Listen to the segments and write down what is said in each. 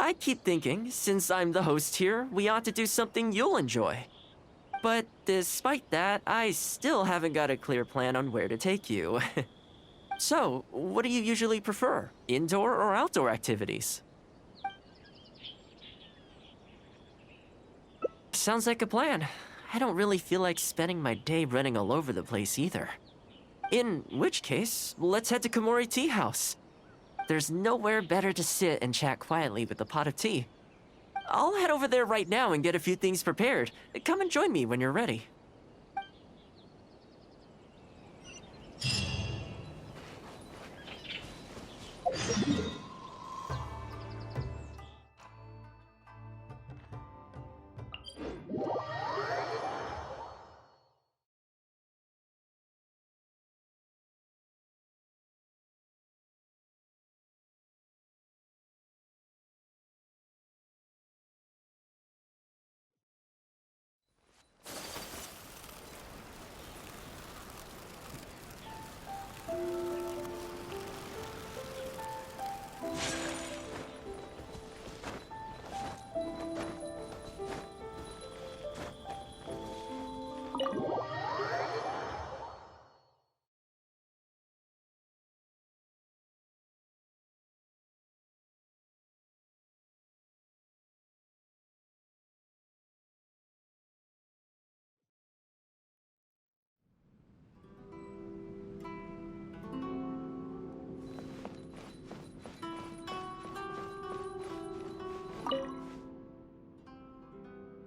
I keep thinking, since I'm the host here, we ought to do something you'll enjoy. But despite that, I still haven't got a clear plan on where to take you. So, what do you usually prefer? Indoor or outdoor activities? Sounds like a plan. I don't really feel like spending my day running all over the place either. In which case, let's head to Komori Tea House. There's nowhere better to sit and chat quietly with a pot of tea. I'll head over there right now and get a few things prepared. Come and join me when you're ready.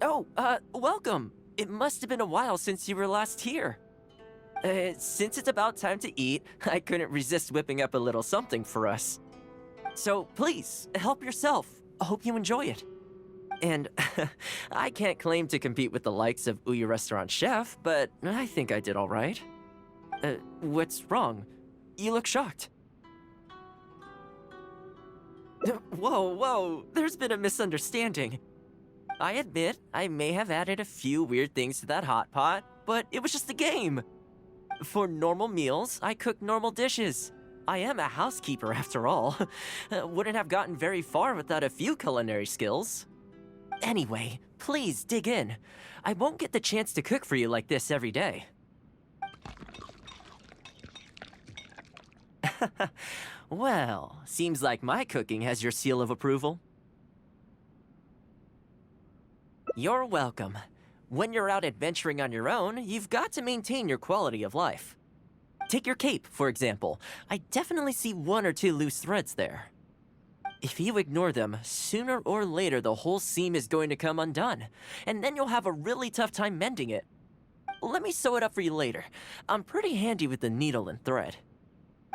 Oh, welcome. It must have been a while since you were last here. Since it's about time to eat, I couldn't resist whipping up a little something for us. So please, help yourself. I hope you enjoy it. And I can't claim to compete with the likes of Ouya Restaurant Chef, but I think I did all right. What's wrong? You look shocked. Whoa, there's been a misunderstanding. I admit, I may have added a few weird things to that hot pot, but it was just a game. For normal meals, I cook normal dishes. I am a housekeeper after all. Wouldn't have gotten very far without a few culinary skills. Anyway, please dig in. I won't get the chance to cook for you like this every day. Well, seems like my cooking has your seal of approval. You're welcome. When you're out adventuring on your own, you've got to maintain your quality of life. Take your cape, for example. I definitely see one or two loose threads there. If you ignore them, sooner or later the whole seam is going to come undone, and then you'll have a really tough time mending it. Let me sew it up for you later. I'm pretty handy with the needle and thread.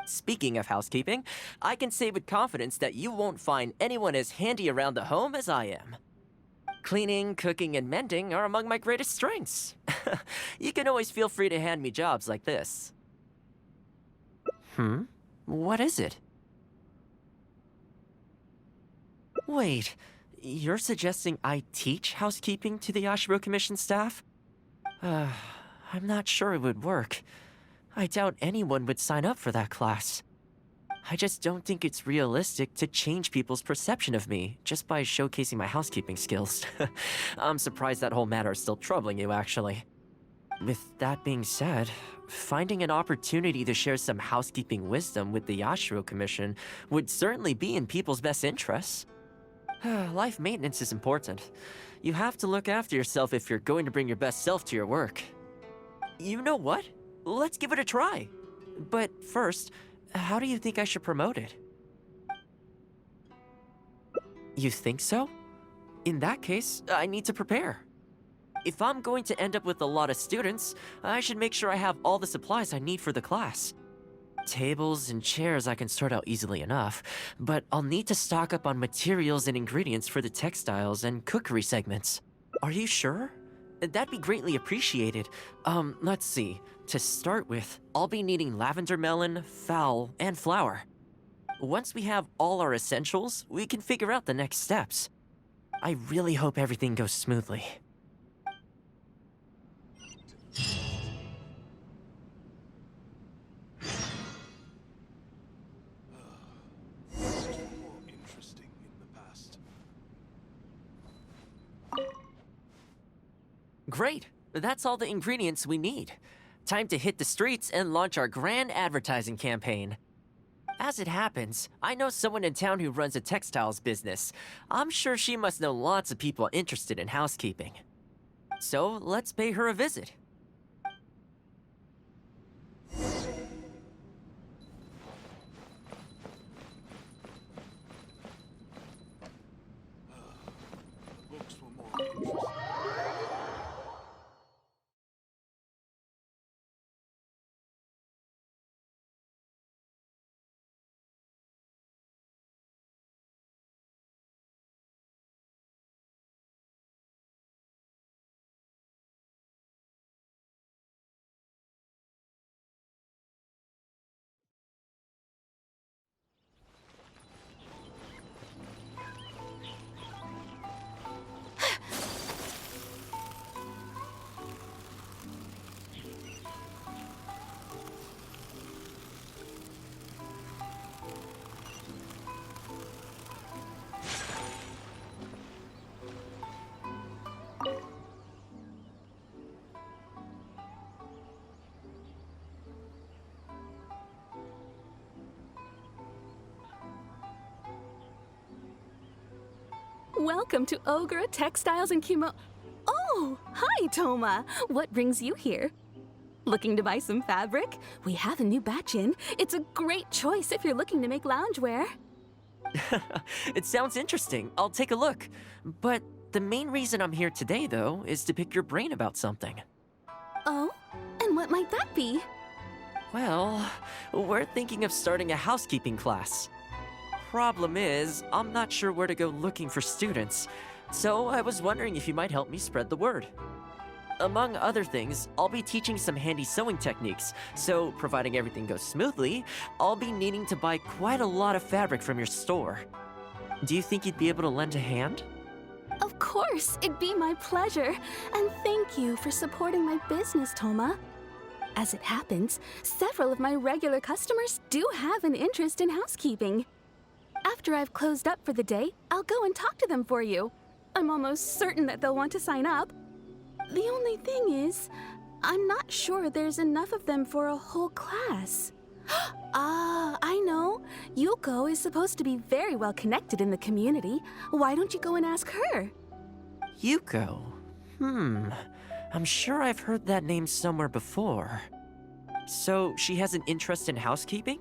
Speaking of housekeeping, I can say with confidence that you won't find anyone as handy around the home as I am. Cleaning, cooking, and mending are among my greatest strengths. You can always feel free to hand me jobs like this. What is it? Wait, you're suggesting I teach housekeeping to the Yashiro Commission staff? I'm not sure it would work. I doubt anyone would sign up for that class. I just don't think it's realistic to change people's perception of me just by showcasing my housekeeping skills. I'm surprised that whole matter is still troubling you, actually. With that being said, finding an opportunity to share some housekeeping wisdom with the Yashiro Commission would certainly be in people's best interests. Life maintenance is important. You have to look after yourself if you're going to bring your best self to your work. You know what? Let's give it a try. But first, how do you think I should promote it? You think so? In that case, I need to prepare. If I'm going to end up with a lot of students, I should make sure I have all the supplies I need for the class. Tables and chairs I can sort out easily enough, but I'll need to stock up on materials and ingredients for the textiles and cookery segments. Are you sure? That'd be greatly appreciated. Let's see. To start with, I'll be needing lavender melon, fowl, and flour. Once we have all our essentials, we can figure out the next steps. I really hope everything goes smoothly. More interesting in the past. Great. That's all the ingredients we need. Time to hit the streets and launch our grand advertising campaign. As it happens, I know someone in town who runs a textiles business. I'm sure she must know lots of people interested in housekeeping. So let's pay her a visit. Books were more interesting. Welcome to Ogre Textiles and Kimo... Oh, hi, Thoma. What brings you here? Looking to buy some fabric? We have a new batch in. It's a great choice if you're looking to make loungewear. It sounds interesting. I'll take a look. But the main reason I'm here today, though, is to pick your brain about something. Oh? And what might that be? Well, we're thinking of starting a housekeeping class. Problem is, I'm not sure where to go looking for students, so I was wondering if you might help me spread the word. Among other things, I'll be teaching some handy sewing techniques, so providing everything goes smoothly, I'll be needing to buy quite a lot of fabric from your store. Do you think you'd be able to lend a hand? Of course, it'd be my pleasure. And thank you for supporting my business, Thoma. As it happens, several of my regular customers do have an interest in housekeeping. After I've closed up for the day, I'll go and talk to them for you. I'm almost certain that they'll want to sign up. The only thing is, I'm not sure there's enough of them for a whole class. Ah, I know. Yuko is supposed to be very well connected in the community. Why don't you go and ask her? Yuko? I'm sure I've heard that name somewhere before. So, she has an interest in housekeeping?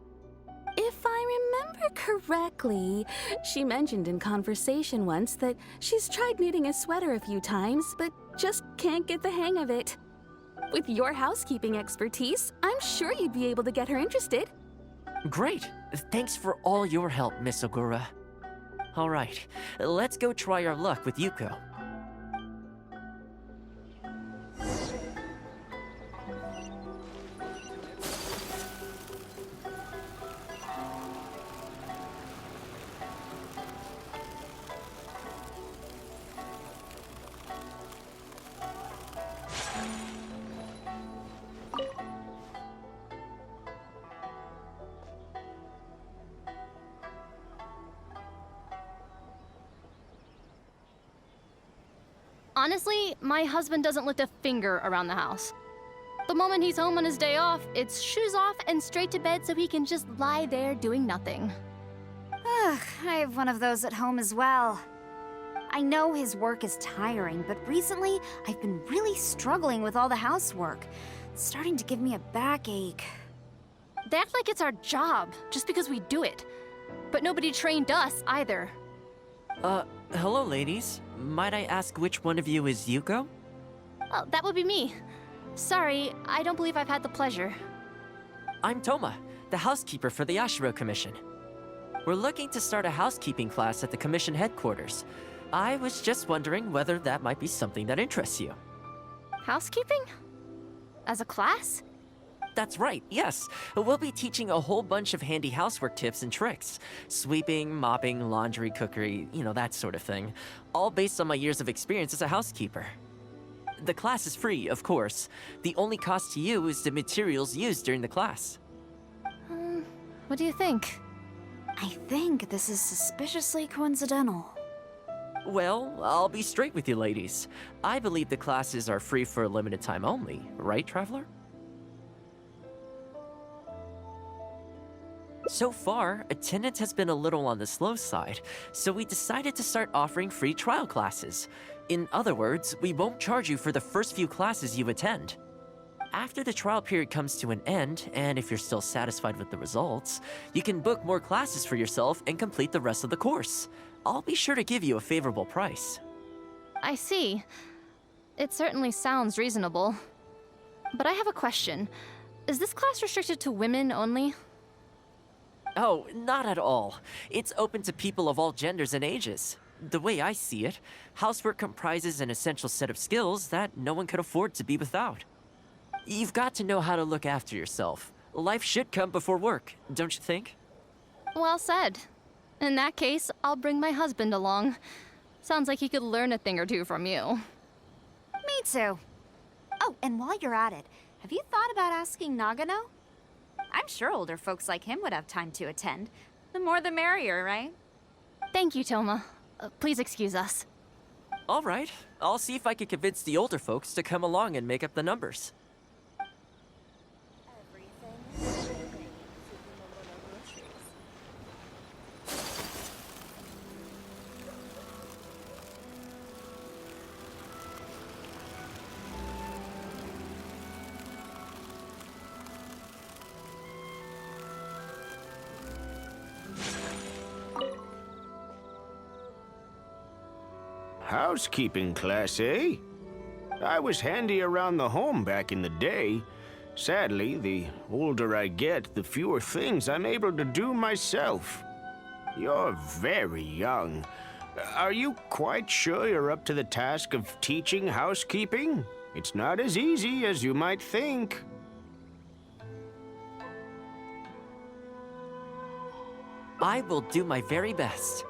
If I remember correctly, she mentioned in conversation once that she's tried knitting a sweater a few times, but just can't get the hang of it. With your housekeeping expertise, I'm sure you'd be able to get her interested. Great! Thanks for all your help, Miss Ogura. Alright, let's go try our luck with Yuko. Honestly, my husband doesn't lift a finger around the house. The moment he's home on his day off, it's shoes off and straight to bed so he can just lie there doing nothing. Ugh, I have one of those at home as well. I know his work is tiring, but recently I've been really struggling with all the housework. It's starting to give me a backache. They act like it's our job, just because we do it. But nobody trained us, either. Hello, ladies. Might I ask which one of you is Yuko? Well, that would be me. Sorry, I don't believe I've had the pleasure. I'm Thoma, the housekeeper for the Yashiro Commission. We're looking to start a housekeeping class at the Commission headquarters. I was just wondering whether that might be something that interests you. Housekeeping? As a class? That's right, yes. We'll be teaching a whole bunch of handy housework tips and tricks. Sweeping, mopping, laundry, cookery, that sort of thing. All based on my years of experience as a housekeeper. The class is free, of course. The only cost to you is the materials used during the class. What do you think? I think this is suspiciously coincidental. Well, I'll be straight with you ladies. I believe the classes are free for a limited time only, right, Traveler? So far, attendance has been a little on the slow side, so we decided to start offering free trial classes. In other words, we won't charge you for the first few classes you attend. After the trial period comes to an end, and if you're still satisfied with the results, you can book more classes for yourself and complete the rest of the course. I'll be sure to give you a favorable price. I see. It certainly sounds reasonable. But I have a question. Is this class restricted to women only? Oh, not at all. It's open to people of all genders and ages. The way I see it, housework comprises an essential set of skills that no one could afford to be without. You've got to know how to look after yourself. Life should come before work, don't you think? Well said. In that case, I'll bring my husband along. Sounds like he could learn a thing or two from you. Me too. Oh, and while you're at it, have you thought about asking Nagano? I'm sure older folks like him would have time to attend. The more the merrier, right? Thank you, Thoma. Please excuse us. All right, I'll see if I can convince the older folks to come along and make up the numbers. Housekeeping class, eh? I was handy around the home back in the day. Sadly, the older I get, the fewer things I'm able to do myself. You're very young. Are you quite sure you're up to the task of teaching housekeeping? It's not as easy as you might think. I will do my very best.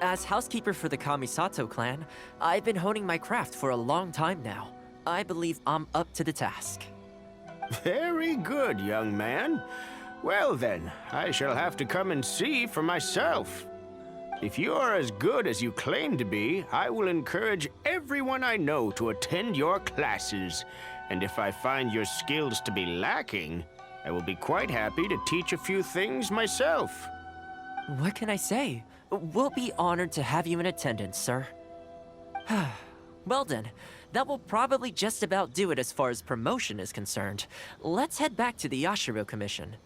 As housekeeper for the Kamisato clan, I've been honing my craft for a long time now. I believe I'm up to the task. Very good, young man. Well then, I shall have to come and see for myself. If you're as good as you claim to be, I will encourage everyone I know to attend your classes. And if I find your skills to be lacking, I will be quite happy to teach a few things myself. What can I say? We'll be honored to have you in attendance, sir. Well then, that will probably just about do it as far as promotion is concerned. Let's head back to the Yashiro Commission.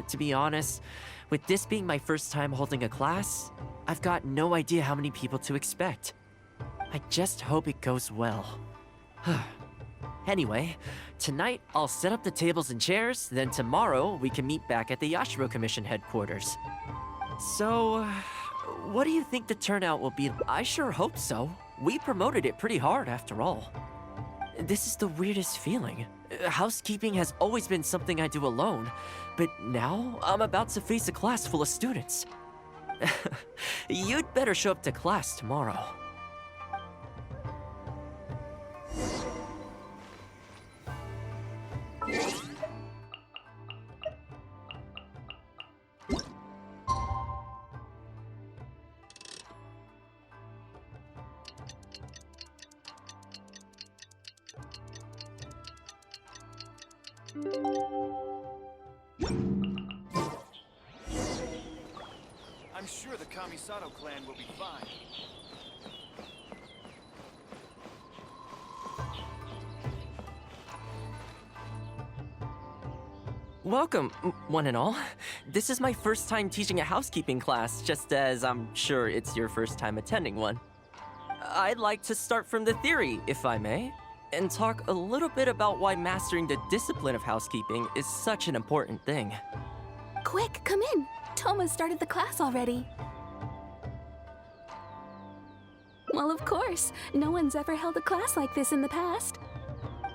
To be honest, with this being my first time holding a class, I've got no idea how many people to expect. I just hope it goes well. Anyway, tonight I'll set up the tables and chairs, then tomorrow we can meet back at the Yashiro Commission headquarters. So, what do you think the turnout will be? I sure hope so. We promoted it pretty hard after all. This is the weirdest feeling. Housekeeping has always been something I do alone, but now I'm about to face a class full of students. You'd better show up to class tomorrow. I'm sure the Kamisato clan will be fine. Welcome, one and all. This is my first time teaching a housekeeping class, just as I'm sure it's your first time attending one. I'd like to start from the theory, if I may. and talk a little bit about why mastering the discipline of housekeeping is such an important thing. Quick, come in. Thoma started the class already. Well, of course. No one's ever held a class like this in the past.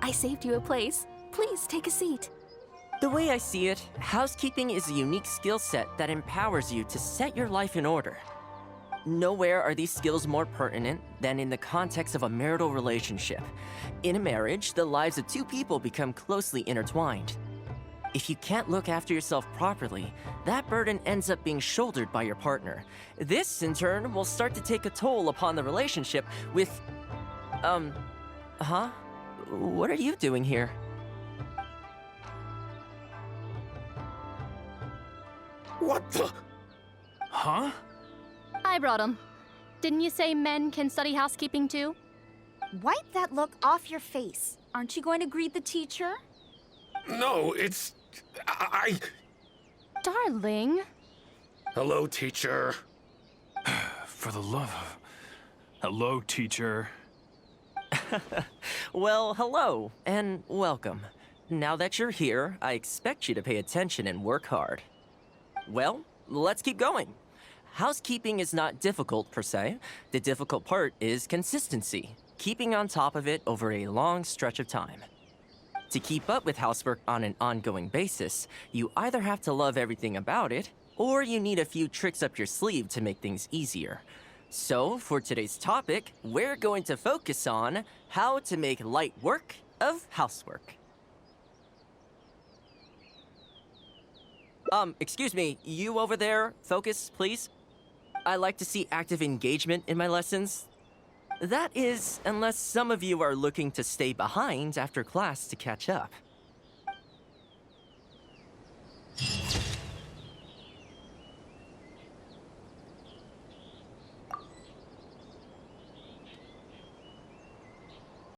I saved you a place. Please take a seat. The way I see it, housekeeping is a unique skill set that empowers you to set your life in order. Nowhere are these skills more pertinent than in the context of a marital relationship. In a marriage, the lives of two people become closely intertwined. If you can't look after yourself properly, that burden ends up being shouldered by your partner. This, in turn, will start to take a toll upon the relationship with... What are you doing here? What the? Huh? I brought him. Didn't you say men can study housekeeping too? Wipe that look off your face. Aren't you going to greet the teacher? No, it's... I... Darling. Hello, teacher. For the love of... Hello, teacher. Well, hello, and welcome. Now that you're here, I expect you to pay attention and work hard. Well, let's keep going. Housekeeping is not difficult per se. The difficult part is consistency, keeping on top of it over a long stretch of time. To keep up with housework on an ongoing basis, you either have to love everything about it, or you need a few tricks up your sleeve to make things easier. So, for today's topic, we're going to focus on how to make light work of housework. Excuse me, you over there, focus, please. I like to see active engagement in my lessons. That is, unless some of you are looking to stay behind after class to catch up.